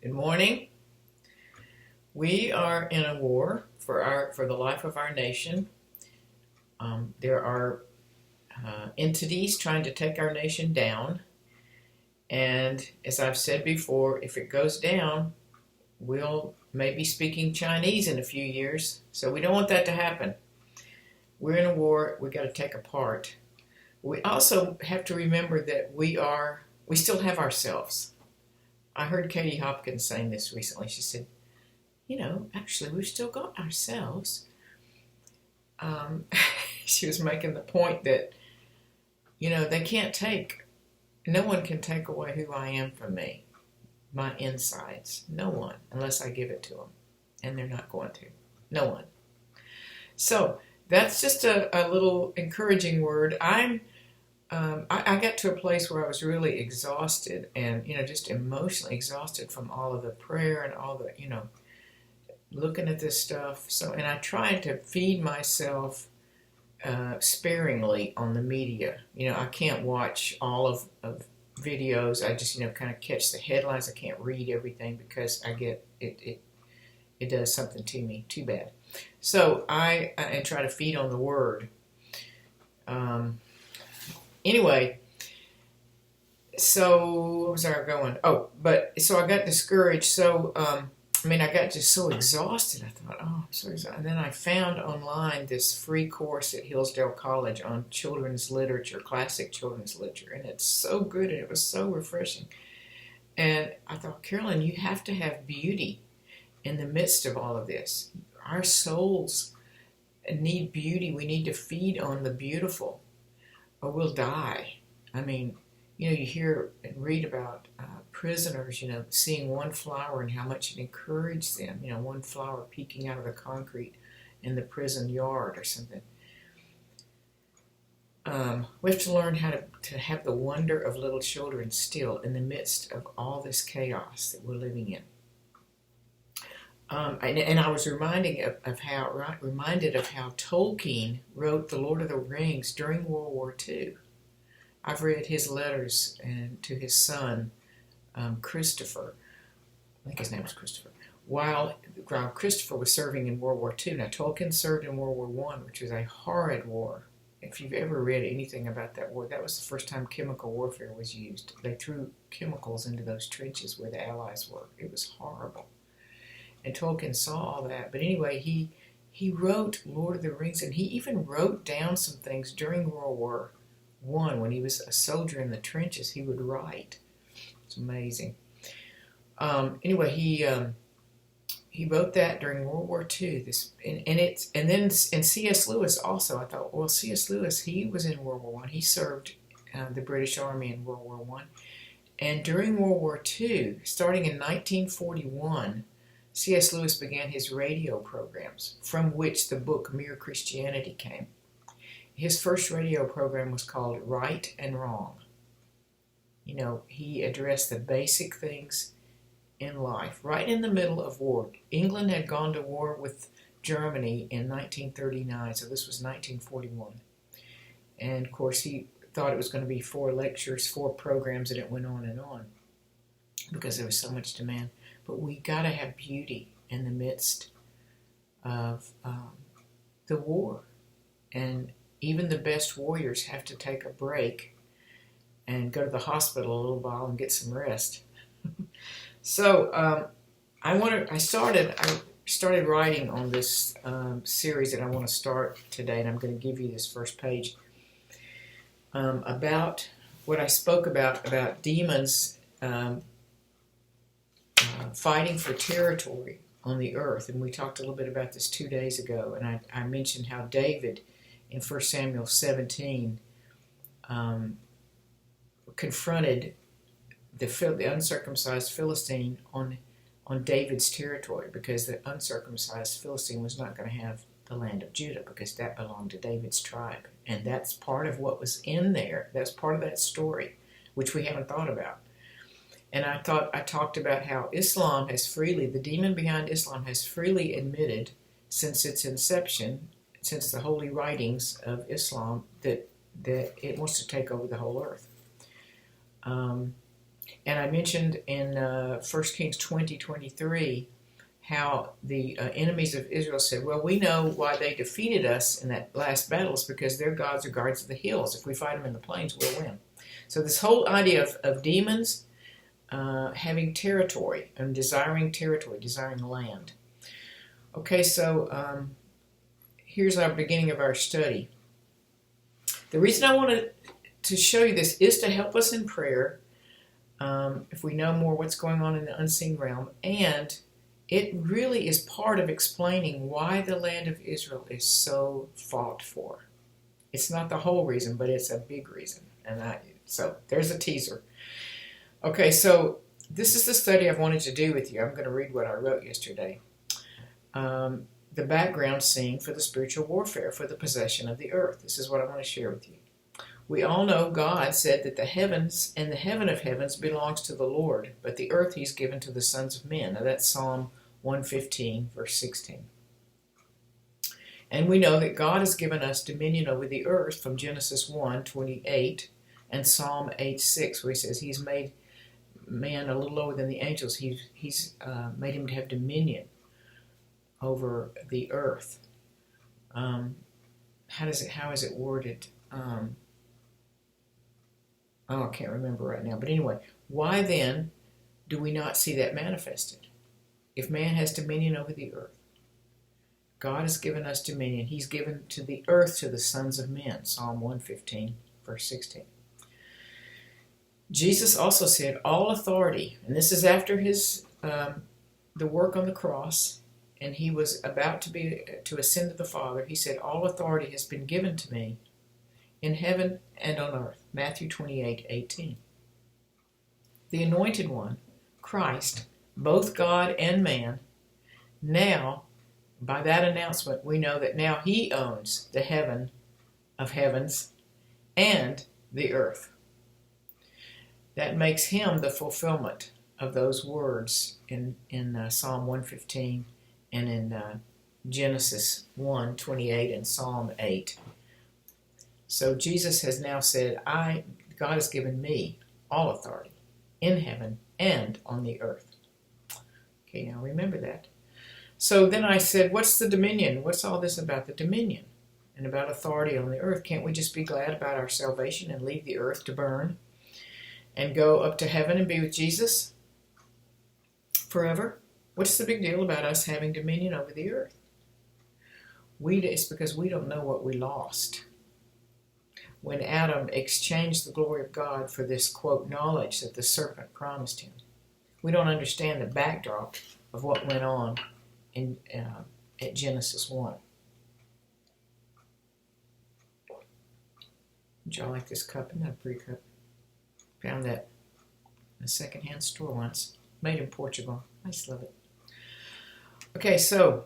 Good morning. We are in a war for the life of our nation. There are entities trying to take our nation down, and as I've said before, if it goes down, we'll maybe speaking Chinese in a few years. So we don't want that to happen. We're in a war. We got to take a part. We also have to remember that we still have ourselves. I heard Katie Hopkins saying this recently. She said, actually, we've still got ourselves. She was making the point that, no one can take away who I am from me, my insides. No one, unless I give it to them. And they're not going to. No one. So that's just a little encouraging word. I got to a place where I was really exhausted and, just emotionally exhausted from all of the prayer and all the, looking at this stuff. And I tried to feed myself sparingly on the media. I can't watch all of videos. I just, kind of catch the headlines. I can't read everything because I get it does something to me. Too bad. So I try to feed on the word. Anyway, so where was I going? So I got discouraged. So, I got just so exhausted. I thought, I'm so exhausted. And then I found online this free course at Hillsdale College on children's literature, classic children's literature. And it's so good and it was so refreshing. And I thought, Carolyn, you have to have beauty in the midst of all of this. Our souls need beauty. We need to feed on the beautiful, or we'll die. You hear and read about prisoners, seeing one flower and how much it encouraged them, one flower peeking out of the concrete in the prison yard or something. We have to learn how to have the wonder of little children still in the midst of all this chaos that we're living in. And I was reminded of how Tolkien wrote The Lord of the Rings during World War II. I've read his letters to his son, Christopher. I think his name was Christopher. While Christopher was serving in World War II. Now, Tolkien served in World War I, which was a horrid war. If you've ever read anything about that war, that was the first time chemical warfare was used. They threw chemicals into those trenches where the Allies were. It was horrible. And Tolkien saw all that. But anyway, he wrote Lord of the Rings, and he even wrote down some things during World War I. When he was a soldier in the trenches, he would write. It's amazing. Anyway, he wrote that during World War II. And C.S. Lewis also. I thought, well, C.S. Lewis, he was in World War I. He served the British Army in World War I. And during World War II, starting in 1941, C.S. Lewis began his radio programs, from which the book Mere Christianity came. His first radio program was called Right and Wrong. He addressed the basic things in life, right in the middle of war. England had gone to war with Germany in 1939, so this was 1941. And, of course, he thought it was going to be 4 lectures, 4 programs, and it went on because there was so much demand. But we got to have beauty in the midst of the war. And even the best warriors have to take a break and go to the hospital a little while and get some rest. So I started writing on this series that I want to start today, and I'm going to give you this first page about what I spoke about demons fighting for territory on the earth. And we talked a little bit about this 2 days ago, and I mentioned how David in 1 Samuel 17 confronted the uncircumcised Philistine on David's territory, because the uncircumcised Philistine was not going to have the land of Judah, because that belonged to David's tribe. And that's part of what was in there. That's part of that story, which we haven't thought about. And I talked about how the demon behind Islam has freely admitted since its inception, since the holy writings of Islam, that it wants to take over the whole earth. And I mentioned in 1 Kings 20:23 how the enemies of Israel said, well, we know why they defeated us in that last battle is because their gods are guards of the hills. If we fight them in the plains, we'll win. So this whole idea of demons having territory and desiring territory, desiring land. Okay, so here's our beginning of our study. The reason I wanted to show you this is to help us in prayer if we know more what's going on in the unseen realm, and it really is part of explaining why the land of Israel is so fought for. It's not the whole reason, but it's a big reason. So there's a teaser. Okay, so this is the study I've wanted to do with you. I'm going to read what I wrote yesterday. The background scene for the spiritual warfare for the possession of the earth. This is what I want to share with you. We all know God said that the heavens and the heaven of heavens belongs to the Lord, but the earth he's given to the sons of men. Now that's Psalm 115, verse 16. And we know that God has given us dominion over the earth from Genesis 1:28 and Psalm 8:6, where he says he's made man a little lower than the angels. He's made him to have dominion over the earth. How is it worded? I can't remember right now. But anyway, why then do we not see that manifested? If man has dominion over the earth, God has given us dominion. He's given to the earth to the sons of men. Psalm 115, verse 16. Jesus also said, all authority, and this is after his the work on the cross, and he was about to ascend to the Father. He said, all authority has been given to me in heaven and on earth. Matthew 28:18. The Anointed One, Christ, both God and man, now, by that announcement, we know that now he owns the heaven of heavens and the earth. That makes him the fulfillment of those words in Psalm 115 and in Genesis 1:28 and Psalm 8. So Jesus has now said, God has given me all authority in heaven and on the earth. Okay, now remember that. So then I said, what's the dominion? What's all this about the dominion and about authority on the earth? Can't we just be glad about our salvation and leave the earth to burn and go up to heaven and be with Jesus forever? What's the big deal about us having dominion over the earth? It's because we don't know what we lost when Adam exchanged the glory of God for this, quote, knowledge that the serpent promised him. We don't understand the backdrop of what went on at Genesis 1. Would y'all like this cup? Isn't that a pretty cup? Found that in a secondhand store once. Made in Portugal. I just love it. Okay, so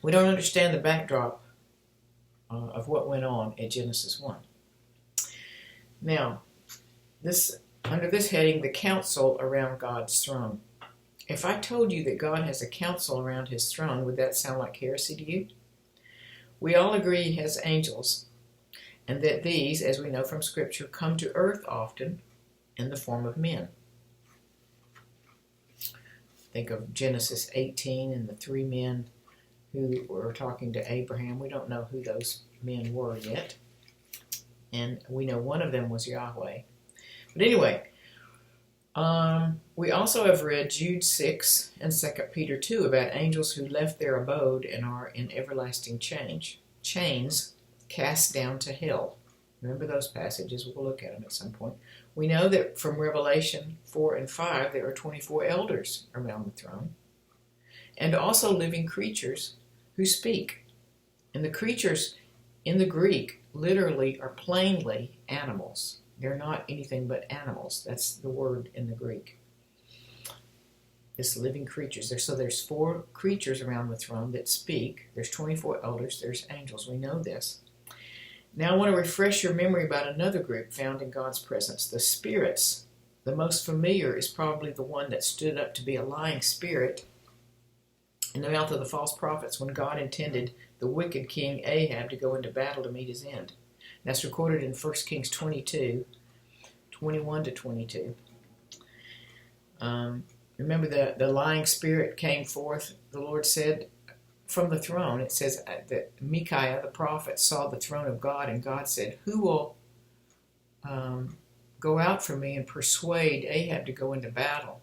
we don't understand the backdrop of what went on at Genesis 1. Now, under this heading, the council around God's throne. If I told you that God has a council around his throne, would that sound like heresy to you? We all agree he has angels, and that these, as we know from Scripture, come to earth often in the form of men. Think of Genesis 18 and the three men who were talking to Abraham. We don't know who those men were yet. And we know one of them was Yahweh. But anyway, we also have read Jude 6 and 2 Peter 2 about angels who left their abode and are in everlasting chains cast down to hell. Remember those passages. We'll look at them at some point. We know that from Revelation 4 and 5, there are 24 elders around the throne, and also living creatures who speak. And the creatures in the Greek literally are plainly animals. They're not anything but animals. That's the word in the Greek. It's living creatures. So there's 4 creatures around the throne that speak. There's 24 elders. There's angels. We know this. Now I want to refresh your memory about another group found in God's presence, the spirits. The most familiar is probably the one that stood up to be a lying spirit in the mouth of the false prophets when God intended the wicked king Ahab to go into battle to meet his end. That's recorded in 1 Kings 22, 21 to 22. Remember the lying spirit came forth, the Lord said, from the throne. It says that Micaiah the prophet saw the throne of God, and God said, who will go out for me and persuade Ahab to go into battle?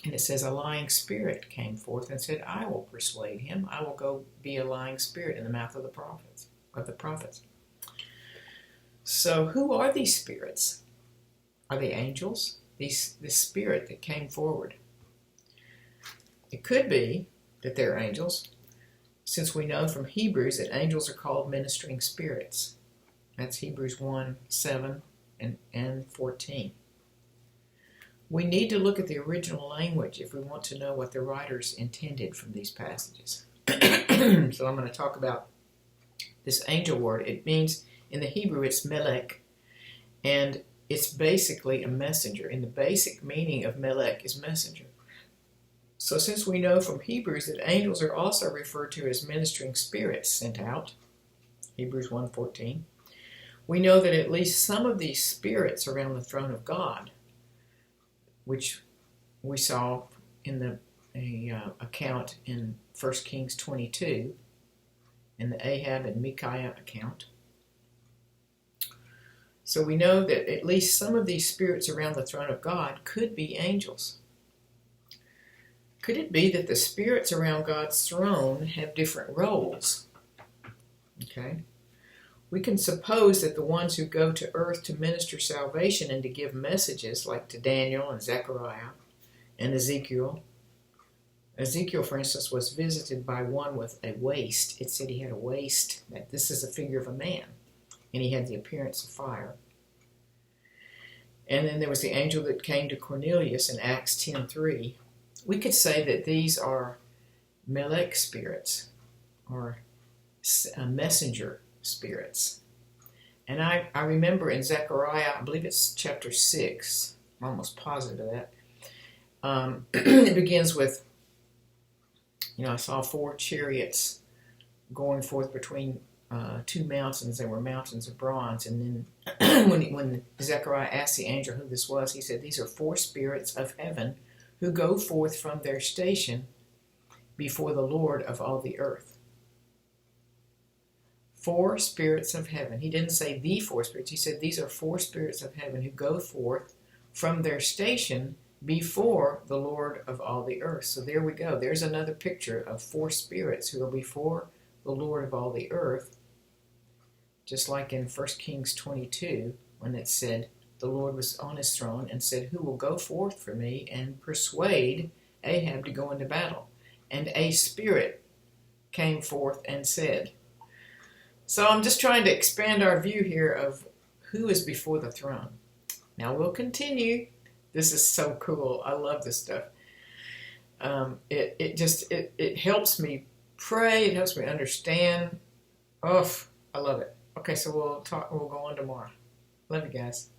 And it says a lying spirit came forth and said, I will persuade him. I will go be a lying spirit in the mouth of the prophets. So who are these spirits? Are they angels? This spirit that came forward. It could be that they're angels, since we know from Hebrews that angels are called ministering spirits. That's Hebrews 1:7 and 14. We need to look at the original language if we want to know what the writers intended from these passages. So I'm going to talk about this angel word. It means, in the Hebrew, it's melech, and it's basically a messenger. And the basic meaning of melech is messenger. So since we know from Hebrews that angels are also referred to as ministering spirits sent out, Hebrews 1:14, we know that at least some of these spirits around the throne of God, which we saw in the account in 1 Kings 22, in the Ahab and Micaiah account. So we know that at least some of these spirits around the throne of God could be angels. Could it be that the spirits around God's throne have different roles? Okay. We can suppose that the ones who go to earth to minister salvation and to give messages, like to Daniel and Zechariah and Ezekiel. Ezekiel, for instance, was visited by one with a waist. It said he had a waist. That this is a figure of a man, and he had the appearance of fire. And then there was the angel that came to Cornelius in Acts 10:3. We could say that these are melech spirits, or messenger spirits. And I remember in Zechariah, I believe it's chapter 6, I'm almost positive of that, it begins with, I saw 4 chariots going forth between 2 mountains. They were mountains of bronze. And then when Zechariah asked the angel who this was, he said, these are 4 spirits of heaven who go forth from their station before the Lord of all the earth. 4 spirits of heaven. He didn't say the 4 spirits. He said these are 4 spirits of heaven who go forth from their station before the Lord of all the earth. So there we go. There's another picture of 4 spirits who are before the Lord of all the earth. Just like in 1 Kings 22, when it said the Lord was on his throne and said, who will go forth for me and persuade Ahab to go into battle? And a spirit came forth and said. So I'm just trying to expand our view here of who is before the throne. Now we'll continue. This is so cool. I love this stuff. It helps me pray. It helps me understand. Oh, I love it. Okay, so we'll go on tomorrow. Love you guys.